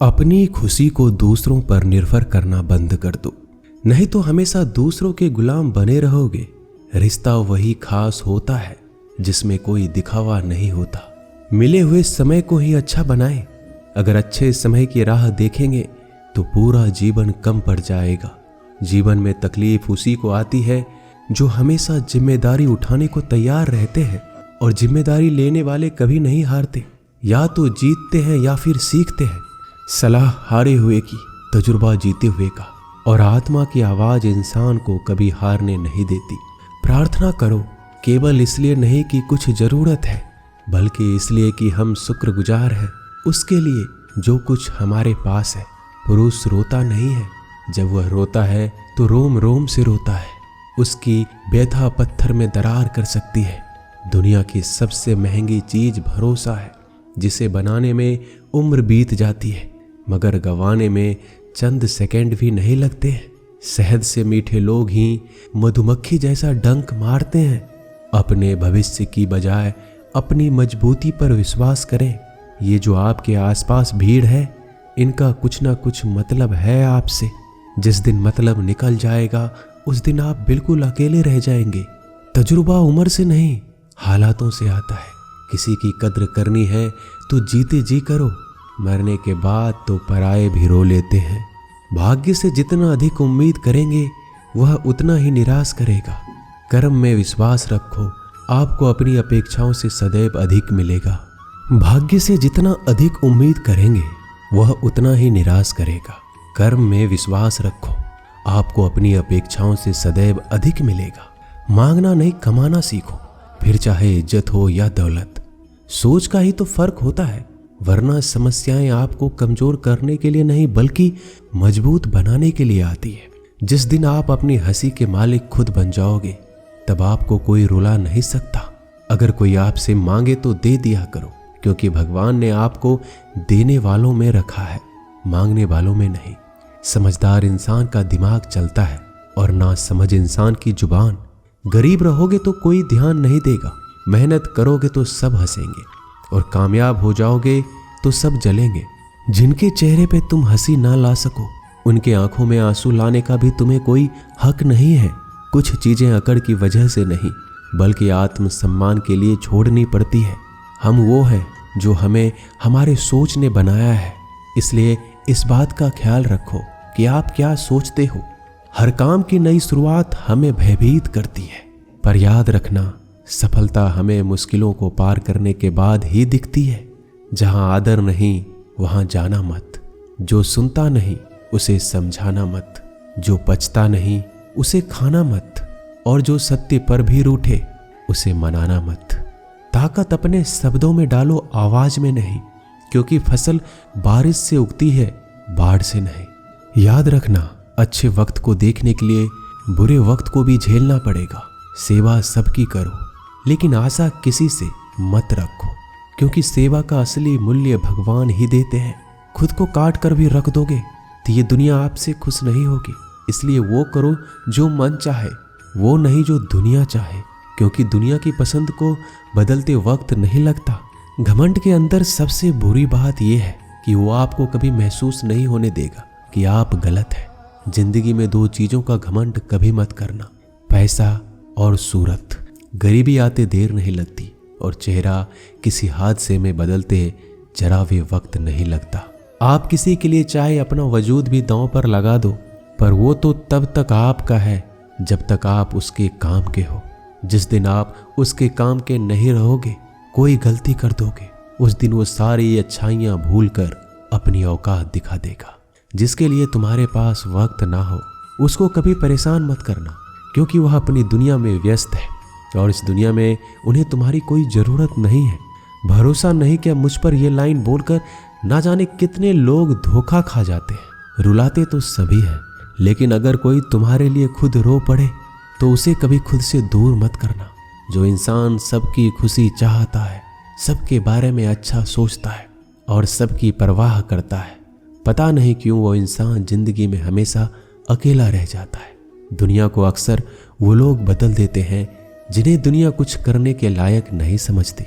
अपनी खुशी को दूसरों पर निर्भर करना बंद कर दो, नहीं तो हमेशा दूसरों के गुलाम बने रहोगे। रिश्ता वही खास होता है जिसमें कोई दिखावा नहीं होता। मिले हुए समय को ही अच्छा बनाएं। अगर अच्छे समय की राह देखेंगे तो पूरा जीवन कम पड़ जाएगा। जीवन में तकलीफ उसी को आती है जो हमेशा जिम्मेदारी उठाने को तैयार रहते हैं, और जिम्मेदारी लेने वाले कभी नहीं हारते। या तो जीतते हैं या फिर सीखते हैं। सलाह हारे हुए की, तजुर्बा जीते हुए का, और आत्मा की आवाज इंसान को कभी हारने नहीं देती। प्रार्थना करो, केवल इसलिए नहीं कि कुछ जरूरत है, बल्कि इसलिए कि हम शुक्रगुजार हैं उसके लिए जो कुछ हमारे पास है। पुरुष रोता नहीं है, जब वह रोता है तो रोम रोम से रोता है। उसकी व्यथा पत्थर में दरार कर सकती है। दुनिया की सबसे महंगी चीज भरोसा है, जिसे बनाने में उम्र बीत जाती है मगर गंवाने में चंद सेकंड भी नहीं लगते हैं। शहद से मीठे लोग ही मधुमक्खी जैसा डंक मारते हैं। अपने भविष्य की बजाय अपनी मजबूती पर विश्वास करें। ये जो आपके आसपास भीड़ है, इनका कुछ ना कुछ मतलब है आपसे। जिस दिन मतलब निकल जाएगा उस दिन आप बिल्कुल अकेले रह जाएंगे। तजुर्बा उम्र से नहीं, हालातों से आता है। किसी की कद्र करनी है तो जीते जी करो, मरने के बाद तो पराये भी रो लेते हैं। भाग्य से जितना अधिक उम्मीद करेंगे वह उतना ही निराश करेगा। कर्म में विश्वास रखो, आपको अपनी अपेक्षाओं से सदैव अधिक मिलेगा। भाग्य से जितना अधिक उम्मीद करेंगे वह उतना ही निराश करेगा। कर्म में विश्वास रखो, आपको अपनी अपेक्षाओं से सदैव अधिक मिलेगा। मांगना नहीं, कमाना सीखो, फिर चाहे इज्जत हो या दौलत। सोच का ही तो फर्क होता है, वरना समस्याएं आपको कमजोर करने के लिए नहीं बल्कि मजबूत बनाने के लिए आती है। जिस दिन आप अपनी हंसी के मालिक खुद बन जाओगे तब आपको कोई रुला नहीं सकता। अगर कोई आपसे मांगे तो दे दिया करो, क्योंकि भगवान ने आपको देने वालों में रखा है, मांगने वालों में नहीं। समझदार इंसान का दिमाग चलता है और ना समझ इंसान की जुबान। गरीब रहोगे तो कोई ध्यान नहीं देगा, मेहनत करोगे तो सब हंसेंगे, और कामयाब हो जाओगे तो सब जलेंगे। जिनके चेहरे पे तुम हंसी ना ला सको, उनके आंखों में आंसू लाने का भी तुम्हें कोई हक नहीं है। कुछ चीजें अकड़ की वजह से नहीं बल्कि आत्मसम्मान के लिए छोड़नी पड़ती है। हम वो हैं जो हमें हमारे सोच ने बनाया है, इसलिए इस बात का ख्याल रखो कि आप क्या सोचते हो। हर काम की नई शुरुआत हमें भयभीत करती है, पर याद रखना सफलता हमें मुश्किलों को पार करने के बाद ही दिखती है। जहां आदर नहीं वहां जाना मत। जो सुनता नहीं उसे समझाना मत। जो पचता नहीं उसे खाना मत, और जो सत्य पर भी रूठे उसे मनाना मत। ताकत अपने शब्दों में डालो, आवाज में नहीं, क्योंकि फसल बारिश से उगती है, बाढ़ से नहीं। याद रखना, अच्छे वक्त को देखने के लिए बुरे वक्त को भी झेलना पड़ेगा। सेवा सबकी करो, लेकिन आशा किसी से मत रखो, क्योंकि सेवा का असली मूल्य भगवान ही देते हैं। खुद को काट कर भी रख दोगे तो ये दुनिया आपसे खुश नहीं होगी। इसलिए वो करो जो मन चाहे, वो नहीं जो दुनिया चाहे, क्योंकि दुनिया की पसंद को बदलते वक्त नहीं लगता। घमंड के अंदर सबसे बुरी बात यह है कि वो आपको कभी महसूस नहीं होने देगा कि आप गलत हैं। जिंदगी में दो चीजों का घमंड कभी मत करना, पैसा और सूरत। गरीबी आते देर नहीं लगती और चेहरा किसी हादसे में बदलते जरा भी वक्त नहीं लगता। आप किसी के लिए चाहे अपना वजूद भी दांव पर लगा दो, पर वो तो तब तक आपका है जब तक आप उसके काम के हो। जिस दिन आप उसके काम के नहीं रहोगे, कोई गलती कर दोगे, उस दिन वो सारी अच्छाइयां भूलकर अपनी औकात दिखा देगा। जिसके लिए तुम्हारे पास वक्त ना हो उसको कभी परेशान मत करना, क्योंकि वह अपनी दुनिया में व्यस्त है और इस दुनिया में उन्हें तुम्हारी कोई जरूरत नहीं है। भरोसा नहीं क्या मुझ पर यह लाइन बोलकर ना जाने कितने लोग धोखा खा जाते हैं। रुलाते तो सभी हैं, लेकिन अगर कोई तुम्हारे लिए खुद रो पड़े तो उसे कभी खुद से दूर मत करना। जो इंसान सबकी खुशी चाहता है, सबके बारे में अच्छा सोचता है और सबकी परवाह करता है, पता नहीं क्यों वो इंसान जिंदगी में हमेशा अकेला रह जाता है। दुनिया को अक्सर वो लोग बदल देते हैं जिन्हें दुनिया कुछ करने के लायक नहीं समझती।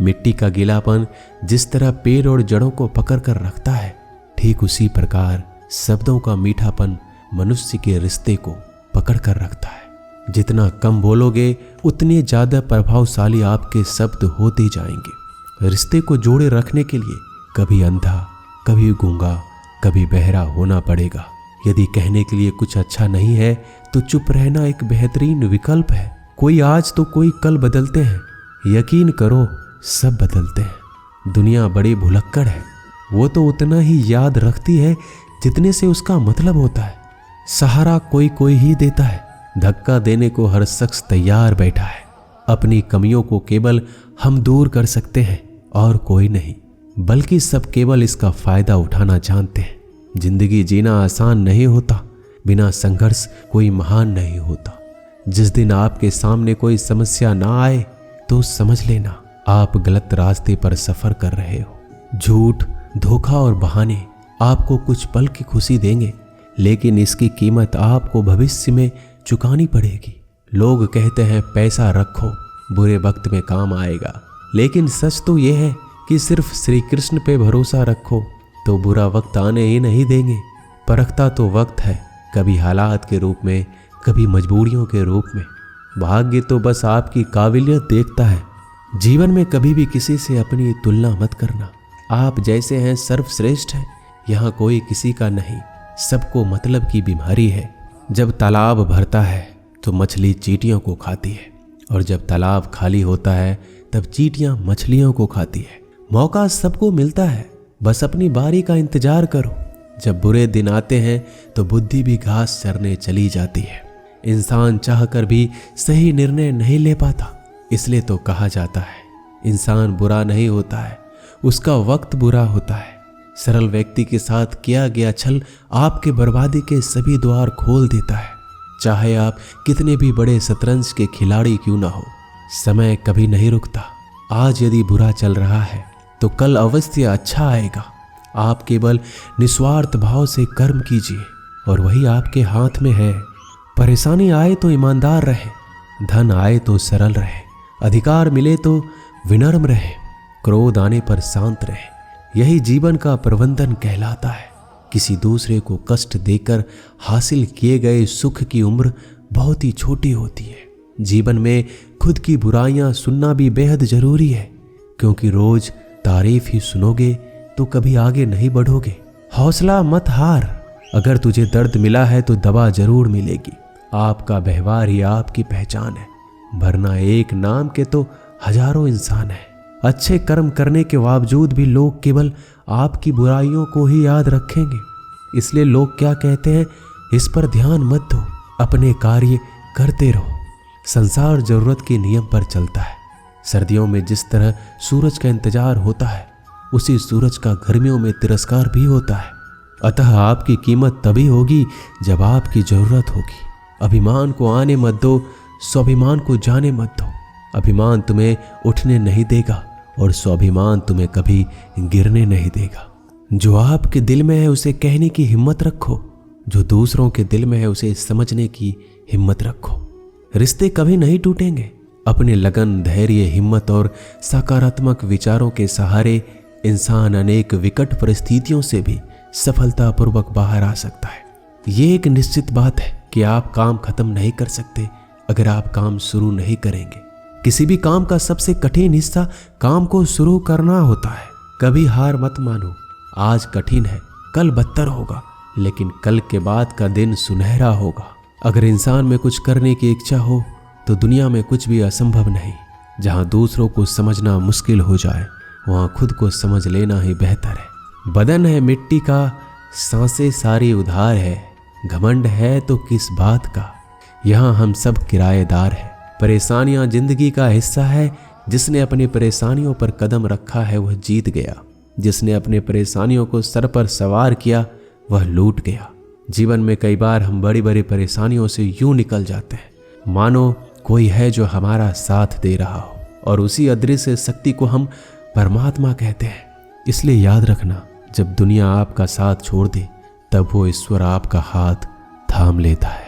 मिट्टी का गीलापन जिस तरह पेड़ और जड़ों को पकड़ कर रखता है, ठीक उसी प्रकार शब्दों का मीठापन मनुष्य के रिश्ते को पकड़ कर रखता है। जितना कम बोलोगे उतने ज्यादा प्रभावशाली आपके शब्द होते जाएंगे। रिश्ते को जोड़े रखने के लिए कभी अंधा, कभी गूंगा, कभी बहरा होना पड़ेगा। यदि कहने के लिए कुछ अच्छा नहीं है तो चुप रहना एक बेहतरीन विकल्प है। कोई आज तो कोई कल बदलते हैं, यकीन करो सब बदलते हैं। दुनिया बड़ी भुलक्कड़ है, वो तो उतना ही याद रखती है जितने से उसका मतलब होता है। सहारा कोई कोई ही देता है, धक्का देने को हर शख्स तैयार बैठा है। अपनी कमियों को केवल हम दूर कर सकते हैं और कोई नहीं, बल्कि सब केवल इसका फायदा उठाना जानते हैं। जिंदगी जीना आसान नहीं होता, बिना संघर्ष कोई महान नहीं होता। जिस दिन आपके सामने कोई समस्या ना आए तो समझ लेना आप गलत रास्ते पर सफर कर रहे हो। झूठ, धोखा और बहाने आपको कुछ पल की खुशी देंगे, लेकिन इसकी कीमत आपको भविष्य में चुकानी पड़ेगी। लोग कहते हैं पैसा रखो, बुरे वक्त में काम आएगा, लेकिन सच तो यह है कि सिर्फ श्री कृष्ण पे भरोसा रखो तो बुरा वक्त आने ही नहीं देंगे। परखता तो वक्त है, कभी हालात के रूप में, कभी मजबूरियों के रूप में। भाग्य तो बस आपकी काबिलियत देखता है। जीवन में कभी भी किसी से अपनी तुलना मत करना। आप जैसे हैं सर्वश्रेष्ठ हैं, यहाँ कोई किसी का नहीं। सबको मतलब की बीमारी है। जब तालाब भरता है तो मछली चींटियों को खाती है, और जब तालाब खाली होता है तब चींटियां मछलियों को खाती है। मौका सबको मिलता है, बस अपनी बारी का इंतजार करो। जब बुरे दिन आते हैं तो बुद्धि भी घास चरने चली जाती है। इंसान चाहकर भी सही निर्णय नहीं ले पाता, इसलिए तो कहा जाता है इंसान बुरा नहीं होता है, उसका वक्त बुरा होता है। सरल व्यक्ति के साथ किया गया छल आपके बर्बादी के सभी द्वार खोल देता है। चाहे आप कितने भी बड़े शतरंज के खिलाड़ी क्यों ना हो, समय कभी नहीं रुकता। आज यदि बुरा चल रहा है तो कल अवश्य अच्छा आएगा। आप केवल निस्वार्थ भाव से कर्म कीजिए और वही आपके हाथ में है। परेशानी आए तो ईमानदार रहे, धन आए तो सरल रहे, अधिकार मिले तो विनम्र रहे, क्रोध आने पर शांत रहे। यही जीवन का प्रबंधन कहलाता है। किसी दूसरे को कष्ट देकर हासिल किए गए सुख की उम्र बहुत ही छोटी होती है। जीवन में खुद की बुराइयां सुनना भी बेहद जरूरी है, क्योंकि रोज तारीफ ही सुनोगे तो कभी आगे नहीं बढ़ोगे। हौसला मत हार, अगर तुझे दर्द मिला है तो दवा जरूर मिलेगी। आपका व्यवहार ही आपकी पहचान है, वरना एक नाम के तो हजारों इंसान हैं। अच्छे कर्म करने के बावजूद भी लोग केवल आपकी बुराइयों को ही याद रखेंगे। इसलिए लोग क्या कहते हैं इस पर ध्यान मत दो, अपने कार्य करते रहो। संसार जरूरत के नियम पर चलता है। सर्दियों में जिस तरह सूरज का इंतजार होता है, उसी सूरज का गर्मियों में तिरस्कार भी होता है। अतः आपकी कीमत तभी होगी जब आपकी जरूरत होगी। अभिमान को आने मत दो, स्वाभिमान को जाने मत दो। अभिमान तुम्हें उठने नहीं देगा और स्वाभिमान तुम्हें कभी गिरने नहीं देगा। जो आपके दिल में है उसे कहने की हिम्मत रखो, जो दूसरों के दिल में है उसे समझने की हिम्मत रखो। रिश्ते कभी नहीं टूटेंगे। अपने लगन, धैर्य, हिम्मत और सकारात्मक विचारों के सहारे इंसान अनेक विकट परिस्थितियों से भी सफलतापूर्वक बाहर आ सकता है। ये एक निश्चित बात है कि आप काम खत्म नहीं कर सकते अगर आप काम शुरू नहीं करेंगे। किसी भी काम का सबसे कठिन हिस्सा काम को शुरू करना होता है। कभी हार मत मानो। आज कठिन है, कल बदतर होगा, लेकिन कल के बाद का दिन सुनहरा होगा। अगर इंसान में कुछ करने की इच्छा हो तो दुनिया में कुछ भी असंभव नहीं। जहां दूसरों को समझना मुश्किल हो जाए वहां खुद को समझ लेना ही बेहतर है। बदन है मिट्टी का, सांसें सारी उधार है। घमंड है तो किस बात का, यहाँ हम सब किराएदार हैं। परेशानियां जिंदगी का हिस्सा है। जिसने अपनी परेशानियों पर कदम रखा है वह जीत गया। जिसने अपने परेशानियों को सर पर सवार किया वह लूट गया। जीवन में कई बार हम बड़ी बड़ी परेशानियों से यूं निकल जाते हैं मानो कोई है जो हमारा साथ दे रहा हो, और उसी अदृश्य शक्ति को हम परमात्मा कहते हैं। इसलिए याद रखना, जब दुनिया आपका साथ छोड़ दे तब वो ईश्वर आपका हाथ थाम लेता है।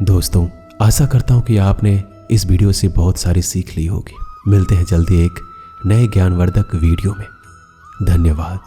दोस्तों, आशा करता हूं कि आपने इस वीडियो से बहुत सारी सीख ली होगी। मिलते हैं जल्दी एक नए ज्ञानवर्धक वीडियो में। धन्यवाद।